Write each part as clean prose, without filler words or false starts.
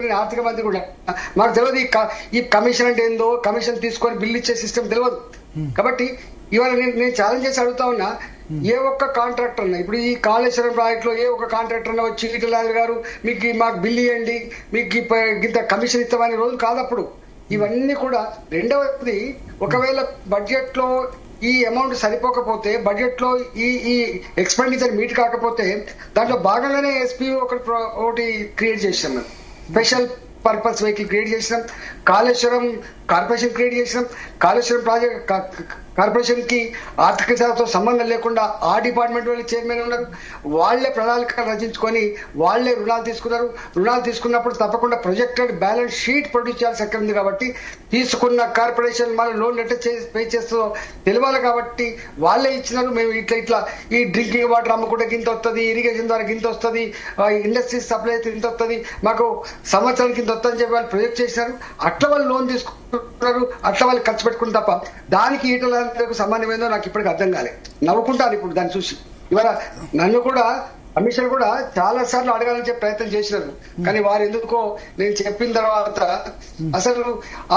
నేను ఆర్థిక మంత్రి కూడా, మాకు తెలియదు ఈ కమిషన్ అంటే ఏందో, కమిషన్ తీసుకొని బిల్లు ఇచ్చే సిస్టమ్ తెలియదు. కాబట్టి ఇవాళ నేను ఛాలెంజ్ చేసి అడుగుతా ఉన్నా, ఏ ఒక్క కాంట్రాక్టర్ అన్నా, ఇప్పుడు ఈ కాళేశ్వరం ప్రాజెక్ట్ లో ఏ ఒక్క కాంట్రాక్టర్ అన్నా వచ్చి ఈటల గారు మీకు మాకు బిల్లు ఇవ్వండి, మీకు ఇంత కమిషన్ ఇస్తామనే రోజు కాదప్పుడు. ఇవన్నీ కూడా. రెండవది, ఒకవేళ బడ్జెట్ లో ఈ అమౌంట్ సరిపోకపోతే, బడ్జెట్ లో ఈ ఎక్స్పెండిచర్ మీట్ కాకపోతే, దాంట్లో భాగంగానే ఎస్పీ ఒకటి క్రియేట్ చేసాం, మేము స్పెషల్ పర్పస్ వెహికల్ క్రియేట్ చేసినాం, కాళేశ్వరం కార్పొరేషన్ క్రియేట్ చేసినాం. కాళేశ్వరం ప్రాజెక్ట్ కార్పొరేషన్ కి ఆర్థిక శాఖతో సంబంధం లేకుండా ఆ డిపార్ట్మెంట్ వాళ్ళు చైర్మన్ ఉన్నారు, వాళ్లే ప్రణాళిక రచించుకొని వాళ్లే రుణాలు తీసుకున్నారు. రుణాలు తీసుకున్నప్పుడు తప్పకుండా ప్రొజెక్టెడ్ బ్యాలెన్స్ షీట్ ప్రొడ్యూస్ చేయాల్సి అక్కడ ఉంది. కాబట్టి తీసుకున్న కార్పొరేషన్ మన లోన్ ఎట్లా పే చేస్తుందో తెలియాలి. కాబట్టి వాళ్లే ఇచ్చినారు. మేము ఇట్లా ఈ డ్రింకింగ్ వాటర్ అమ్ముకుంటే గింత వస్తుంది, ఇరిగేషన్ ద్వారా గింత వస్తుంది, ఇండస్ట్రీస్ సప్లై అయితే ఇంత వస్తుంది, మాకు సంవత్సరానికి ఇంత వస్తుందని చెప్పి వాళ్ళు ప్రొజెక్ట్ చేసినారు. అట్లా వాళ్ళు లోన్ తీసుకుంటున్నారు, అట్లా వాళ్ళు ఖర్చు పెట్టుకుని తప్ప దానికి ఈటల సంబంధం ఏందో నాకు ఇప్పటికి అర్థం కాలేదు. నవ్వుకుంటాను ఇప్పుడు దాన్ని చూసి. ఇవాళ నన్ను కూడా కమిషన్ కూడా చాలా సార్లు అడగాలని చెప్పి ప్రయత్నం చేసినారు. కానీ వారు ఎందుకో నేను చెప్పిన తర్వాత అసలు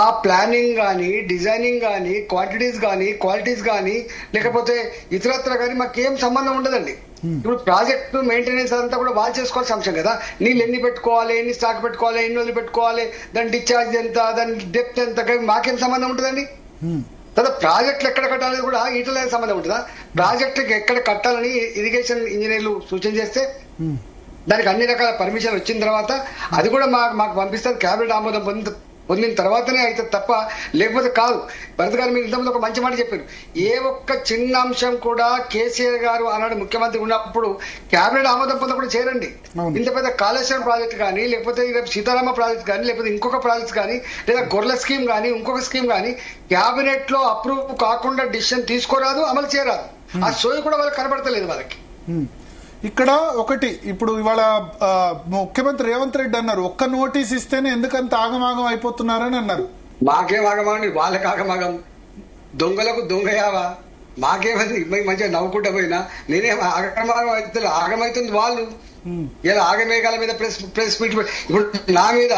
ఆ ప్లానింగ్ గానీ, డిజైనింగ్ గానీ, క్వాంటిటీస్ గానీ, క్వాలిటీస్ గానీ, లేకపోతే ఇతరత్ర గానీ మాకేం సంబంధం ఉండదండి. ఇప్పుడు ప్రాజెక్టు మెయింటెనెన్స్ అంతా కూడా వాళ్ళు చేసుకోవాల్సిన అంశం కదా. నీళ్ళు ఎన్ని పెట్టుకోవాలి, ఎన్ని స్టాక్ పెట్టుకోవాలి, ఎన్ని రోజులు పెట్టుకోవాలి, దాని డిశ్చార్జ్ ఎంత, దాని డెప్త్ ఎంత, మాకేం సంబంధం ఉంటుందండి? తర్వాత ప్రాజెక్టులు ఎక్కడ కట్టాలని కూడా ఈటల సంబంధం ఉంటుందా? ప్రాజెక్టుకి ఎక్కడ కట్టాలని ఇరిగేషన్ ఇంజనీర్లు సూచన చేస్తే దానికి అన్ని రకాల పర్మిషన్ వచ్చిన తర్వాత అది కూడా మాకు పంపిస్తారు. క్యాబినెట్ ఆమోదం పొందిన తర్వాతనే అయితే తప్ప లేకపోతే కాదు. భరత్ గారు మీరు ఇంతకుముందు ఒక మంచి మాట చెప్పారు. ఏ ఒక్క చిన్న అంశం కూడా కేసీఆర్ గారు ఆనాడు ముఖ్యమంత్రి ఉన్నప్పుడు క్యాబినెట్ ఆమోదం పొందకుండా చేరండి. ఇంత పెద్ద కాళేశ్వరం ప్రాజెక్ట్ కానీ, లేకపోతే సీతారామ ప్రాజెక్ట్ కానీ, లేకపోతే ఇంకొక ప్రాజెక్ట్ కానీ, లేదా గొర్రెల స్కీమ్ కానీ, ఇంకొక స్కీమ్ కానీ క్యాబినెట్ లో అప్రూవ్ కాకుండా డిసిషన్ తీసుకోరాదు, అమలు చేయరాదు. ఆ సోయి కూడా వాళ్ళకి కనబడతలేదు వాళ్ళకి. ఇక్కడ ఒకటి, ఇప్పుడు ఇవాళ ముఖ్యమంత్రి రేవంత్ రెడ్డి అన్నారు, ఒక్క నోటీస్ ఇస్తేనే ఎందుకంత ఆగమాగం అయిపోతున్నారని అన్నారు. మాకేం ఆగమాగం, వాళ్ళకి ఆగమాగం. దొంగలకు దొంగయావా, మాకేమైంది? మంచిగా నవ్వుకుంటా పోయినా నేనేం ఆగమాగం అవుతుంది? ఆగమవుతుంది వాళ్ళు. ఇలా ఆగమేఘాల మీద ప్రెస్ మీట్ ఇప్పుడు నా మీద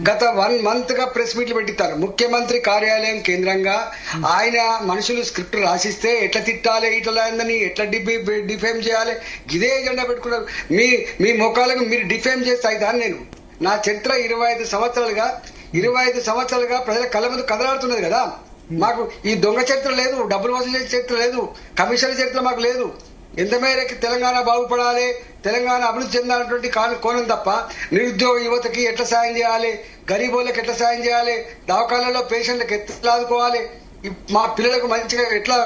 గత 1 month గా ప్రెస్ మీట్లు పెట్టిస్తారు. ముఖ్యమంత్రి కార్యాలయం కేంద్రంగా ఆయన మనుషులు స్క్రిప్ట్ రాసిస్తే ఎట్లా తిట్టాలి, ఇట్లా ఎట్లా డిఫేమ్ చేయాలి, ఇదే ఎజెండా పెట్టుకున్నారు. మీ ముఖాలకు మీరు డిఫేమ్ చేస్తే అయితే నేను నా చరిత్ర 25 సంవత్సరాలుగా ప్రజల కళ్ళ ముందు కదలాడుతున్నది కదా. మాకు ఈ దొంగ చరిత్ర లేదు, డబ్బులు వసూలు చేసే చరిత్ర లేదు, కమిషన్ చరిత్ర మాకు లేదు. ఎంత మేరకు తెలంగాణ బాగుపడాలి, తెలంగాణ అభివృద్ధి చెందాలన్నటువంటి కోణం తప్ప నిరుద్యోగ యువతకి ఎట్లా సాయం చేయాలి, గరీబోళ్ళకి ఎట్లా సాయం చేయాలి, దవాఖానాల్లో పేషెంట్లకు ఎట్లా ఆదుకోవాలి, మా పిల్లలకు మంచిగా ఎట్లా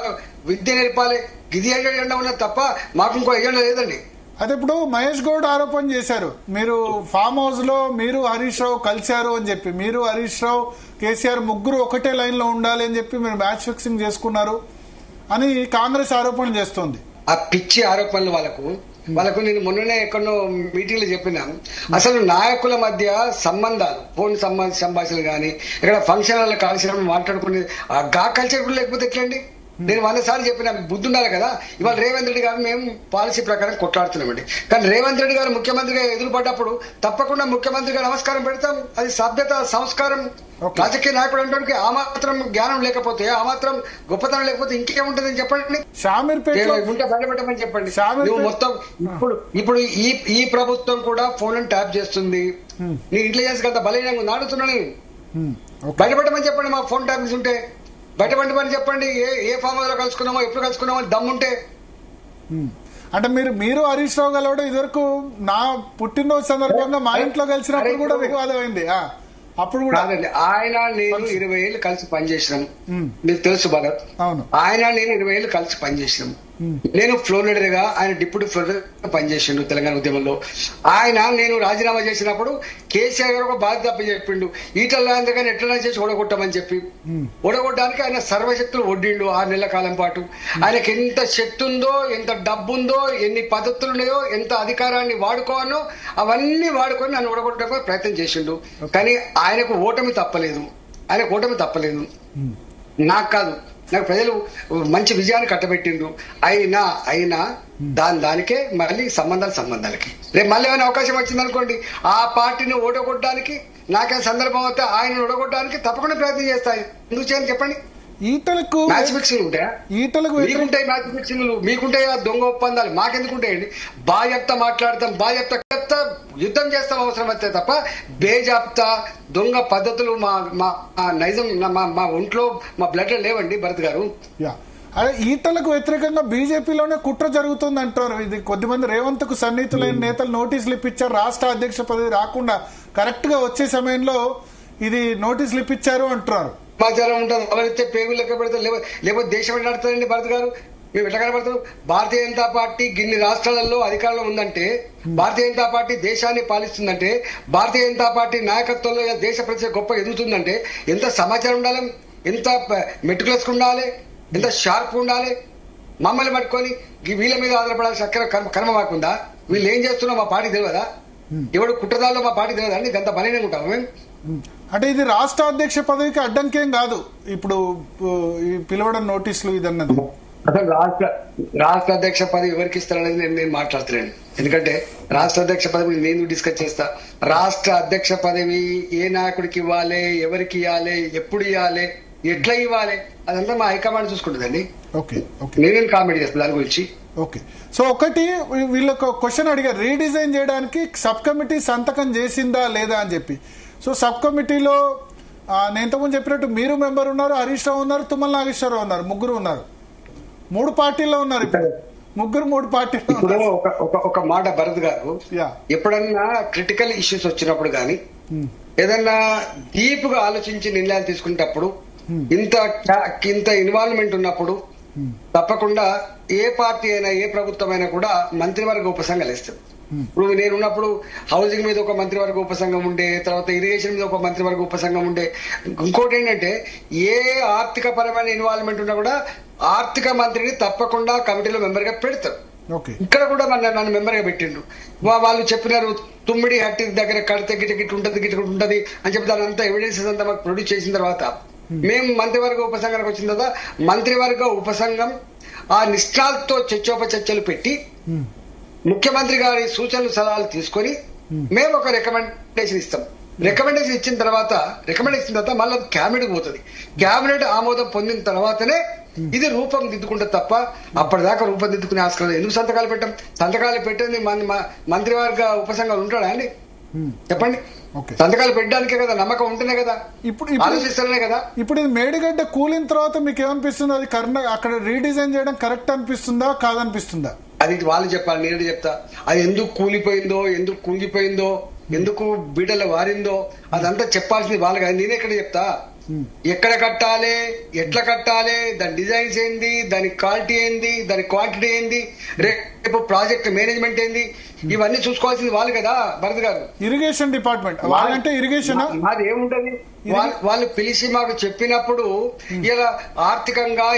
విద్య నేర్పాలి, ఇది ఎజెండా ఉన్నది తప్ప మాకు ఇంకో ఎజెండా లేదండి. అదే ఇప్పుడు మహేష్ గౌడ్ ఆరోపణ చేశారు, మీరు ఫామ్ హౌస్ లో మీరు హరీష్ రావు కలిశారు అని చెప్పి, మీరు హరీష్ రావు కేసీఆర్ ముగ్గురు ఒకటే లైన్ లో ఉండాలి అని చెప్పి మీరు మ్యాచ్ ఫిక్సింగ్ చేసుకున్నారు అని కాంగ్రెస్ ఆరోపణ చేస్తోంది. ఆ పిచ్చి ఆరోపణలు వాళ్ళకు నేను మొన్ననే ఎక్కడో మీటింగ్ లో చెప్పినాను. అసలు నాయకుల మధ్య సంబంధాలు, ఫోన్ సంభాషణలు కానీ, ఇక్కడ ఫంక్షన్ హాల్లో కలిసినప్పుడు మాట్లాడుకునే గా కల్చర్ కూడా లేకపోతే ఎట్లండి? నేను 100 సార్లు చెప్పిన బుద్ధి ఉండాలి కదా. ఇవాళ రేవంత్ రెడ్డి గారు మేము పాలసీ ప్రకారం కొట్లాడుతున్నామండి. కానీ రేవంత్ రెడ్డి గారు ముఖ్యమంత్రిగా ఎదురుపడ్డప్పుడు తప్పకుండా ముఖ్యమంత్రిగా నమస్కారం పెడతాం. అది సభ్యత, సంస్కారం. రాజకీయ నాయకుడు అంటే ఆ మాత్రం జ్ఞానం లేకపోతే, ఆ మాత్రం గొప్పతనం లేకపోతే ఇంకేముంటుందని చెప్పండి. ఉంటే బయటపెట్టమని చెప్పండి. నువ్వు మొత్తం ఇప్పుడు ఈ ప్రభుత్వం కూడా ఫోన్ ట్యాప్ చేస్తుంది. నీ ఇంటెలిజెన్స్ కదా బలహీనంగా నాడుతున్నా నేను. బయటపెట్టమని చెప్పండి. మా ఫోన్ ట్యాప్ ఉంటే బయటపడమని చెప్పండి. ఏ ఫామ్ హౌస్ లో కలుసుకున్నామో, ఎప్పుడు కలుసుకున్నామో దమ్ముంటే. అంటే మీరు హరీష్ రావు గలవడం ఇదివరకు నా పుట్టినరోజు సందర్భంగా మా ఇంట్లో కలిసినప్పుడు కూడా వివాదం అయింది. అప్పుడు కూడా ఆయన నేను 20 ఏళ్ళు కలిసి పనిచేసినాం. మీకు తెలుసు భరత్. ఆయన నేను 20 ఏళ్ళు కలిసి పనిచేసినాం. నేను ఫ్లోర్ లీడర్ గా, ఆయన డిప్యూటీ ఫ్లోర్ లీడర్ గా పనిచేసిండు తెలంగాణ ఉద్యమంలో. నేను రాజీనామా చేసినప్పుడు కేసీఆర్ గారు ఒక బాధ్యత చెప్పిండు, ఈటల రాజేందర్ ఎట్లా చేసి ఓడగొట్టమని చెప్పి. ఓడగొట్టడానికి ఆయన సర్వశక్తులు ఒడ్డిండు 6 నెలల కాలం పాటు. ఆయనకి ఎంత శక్తి ఉందో, ఎంత డబ్బు ఉందో, ఎన్ని పద్ధతులు ఉన్నాయో, ఎంత అధికారాన్ని వాడుకోవాలో అవన్నీ వాడుకొని నన్ను ఓడగొట్టడానికి ప్రయత్నం చేసిండు. కానీ ఆయనకు ఓటమి తప్పలేదు. నాకు కాదు, నాకు ప్రజలు మంచి విజయాన్ని కట్టబెట్టిండ్రు. అయినా దానికే మళ్ళీ సంబంధాలకి రేపు మళ్ళీ ఏమైనా అవకాశం వచ్చిందనుకోండి, ఆ పార్టీని ఓడగొట్టడానికి నాకే సందర్భం వస్తే ఆయన ఒడగొట్టడానికి తప్పకుండా ప్రయత్నం చేస్తాయి. ఎందుకు చేయని చెప్పండి. ఈటలకు మ్యాచ్ ఫిక్సింగ్ ఉంటాయా? ఈటలకు మీకుంటాయి మ్యాచ్ ఫిక్సింగ్లు, మీకుంటాయి ఆ దొంగ ఒప్పందాలు, మాకెందుకుంటాయండి? బాజాప్తా మాట్లాడతాం, బాజాప్తా యుద్ధం చేస్తాం అవసరం వస్తే తప్ప బేజాప్తా దొంగ పద్ధతులు మా నైజం మా ఒంట్లో మా బ్లడ్ లో లేవండి భరత్ గారు. అదే ఈటలకు వ్యతిరేకంగా బీజేపీలోనే కుట్ర జరుగుతుంది అంటారు. ఇది కొద్దిమంది రేవంత్ కు సన్నిహితులైన నేతలు నోటీసులు ఇప్పించారు, రాష్ట్ర అధ్యక్ష పదవి రాకుండా కరెక్ట్ గా వచ్చే సమయంలో ఇది నోటీసులు ఇప్పించారు అంటున్నారు. సమాచారం ఉంటుంది, ఎవరైతే పేగులు లెక్క పెడతారు, లేకపోతే దేశం నడుతుందండి భరత్ గారు. మేము ఎట్లా కనబడతాం? భారతీయ జనతా పార్టీ గిన్ని రాష్ట్రాలలో అధికారంలో ఉందంటే, భారతీయ జనతా పార్టీ దేశాన్ని పాలిస్తుందంటే, భారతీయ జనతా పార్టీ నాయకత్వంలో దేశ ప్రజల గొప్ప ఎదుగుతుందంటే ఎంత సమాచారం ఉండాలి, ఎంత మెట్టుకులసుకు ఉండాలి, ఎంత షార్ప్ ఉండాలి. మమ్మల్ని పట్టుకొని వీళ్ళ మీద ఆధారపడాల్సిన కర్మ మాకుందా? వీళ్ళు ఏం చేస్తున్నా మా పార్టీ తెలియదా? ఎవడు కుట్రదాల్లో మా పార్టీ తెలియదా అండి? గంత బలనే ఉంటాము మేము. అంటే ఇది రాష్ట్ర అధ్యక్ష పదవికి అడ్డంకేం కాదు ఇప్పుడు ఈ పిలవడం నోటీసులు ఇదన్నది. అసలు రాష్ట్ర అధ్యక్ష పదవి ఎవరికి ఇస్తారనేది నేను మాట్లాడలేను. ఎందుకంటే రాష్ట్ర అధ్యక్ష పదవి నేను డిస్కస్ చేస్తా. రాష్ట్ర అధ్యక్ష పదవి ఏ నాయకుడికి ఇవ్వాలి, ఎవరికి ఇవ్వాలి, ఎప్పుడు ఇవ్వాలి, ఎట్లా ఇవ్వాలి, అదంతా మా హైకమాండ్ చూసుకుంటుందండి. నేనేం కామెంట్ చేస్తాను దాని గురించి. ఓకే, సో ఒకటి వీళ్ళొక క్వశ్చన్ అడిగారు, రీడిజైన్ చేయడానికి సబ్ కమిటీ సంతకం చేసిందా లేదా అని చెప్పి. సో సబ్ కమిటీలో నేను ఇంతకుముందు చెప్పినట్టు మీరు మెంబర్ ఉన్నారు, హరీష్ రావు ఉన్నారు, తుమ్మల నాగేశ్వరరావు ఉన్నారు, ముగ్గురు ఉన్నారు. 3 పార్టీల్లో ఉన్నారు ఇప్పుడు ముగ్గురు, 3 పార్టీల్లో. ఒక మాట భరత్ గారు, ఎప్పుడన్నా క్రిటికల్ ఇష్యూస్ వచ్చినప్పుడు గానీ ఏదన్నా డీప్ గా ఆలోచించి నిర్ణయాలు తీసుకునేటప్పుడు, ఇంత ఇన్వాల్వ్మెంట్ ఉన్నప్పుడు తప్పకుండా ఏ పార్టీ అయినా ఏ ప్రభుత్వం అయినా కూడా మంత్రివర్గ ఉపసంఘాలు ఇస్తుంది. ఇప్పుడు నేనున్నప్పుడు హౌసింగ్ మీద ఒక మంత్రివర్గ ఉపసంఘం ఉండే, తర్వాత ఇరిగేషన్ మీద ఒక మంత్రివర్గ ఉపసంఘం ఉండే. ఇంకోటి ఏంటంటే ఏ ఆర్థిక పరమైన ఇన్వాల్వ్మెంట్ ఉన్నా కూడా ఆర్థిక మంత్రిని తప్పకుండా కమిటీలో మెంబర్ గా పెడతారు. ఇక్కడ కూడా నన్ను మెంబర్ గా పెట్టిండ్రు. వాళ్ళు చెప్పినారు తుమ్మిడి హట్టి దగ్గర కడితే గిట్ ఉంటది అని చెప్పి దాని అంతా ఎవిడెన్సెస్ అంతా మాకు ప్రొడ్యూస్ చేసిన తర్వాత మేము మంత్రివర్గ ఉపసంఘానికి వచ్చిన తర్వాత మంత్రివర్గ ఉపసంఘం ఆ నిష్ఠాలతో చర్చోపచర్చలు పెట్టి ముఖ్యమంత్రి గారి సూచనలు సలహాలు తీసుకొని మేము ఒక రికమెండేషన్ ఇస్తాం. రికమెండేషన్ ఇచ్చిన తర్వాత మళ్ళీ క్యాబినెట్ పోతుంది. క్యాబినెట్ ఆమోదం పొందిన తర్వాతనే ఇది రూపం దిద్దుకుంటే తప్ప అప్పటిదాకా రూపం దిద్దుకునే ఆస్కారం లేదు. ఎందుకు సంతకాలు పెట్టాం? సంతకాలు పెట్టేది మంత్రివర్గ ఉపసంఘాలు ఉంటాడా అండి? చెప్పండి. సంతకాలు పెట్టడానికే కదా, నమ్మకం ఉంటేనే కదా, ఇప్పుడు ఆలోచిస్తేనే కదా. ఇప్పుడు ఇది మేడిగడ్డ కూలిన తర్వాత మీకు ఏమనిపిస్తుంది? అది అక్కడ రీడిజైన్ చేయడం కరెక్ట్ అనిపిస్తుందా కాదనిపిస్తుందా? అది వాళ్ళు చెప్పాలి, నేను చెప్తా. అది ఎందుకు కూలిపోయిందో, ఎందుకు కుంగిపోయిందో, ఎందుకు బీడలు వారిందో అదంతా చెప్పాల్సింది వాళ్ళు కదా. నేనే ఎక్కడ చెప్తా? ఎక్కడ కట్టాలి, ఎట్లా కట్టాలి, దాని డిజైన్స్ ఏంది, దాని క్వాలిటీ ఏంది, దాని క్వాంటిటీ ఏంది, రేపు ప్రాజెక్ట్ మేనేజ్మెంట్ ఏంది, ఇవన్నీ చూసుకోవాల్సింది వాళ్ళు కదా భరత్ గారు. ఇరిగేషన్ డిపార్ట్మెంట్ వాళ్ళంటే ఇరిగేషన్ అది ఏముంటది? వాళ్ళు పిలిచి మాకు చెప్పినప్పుడు ఇలా ఆర్థికంగా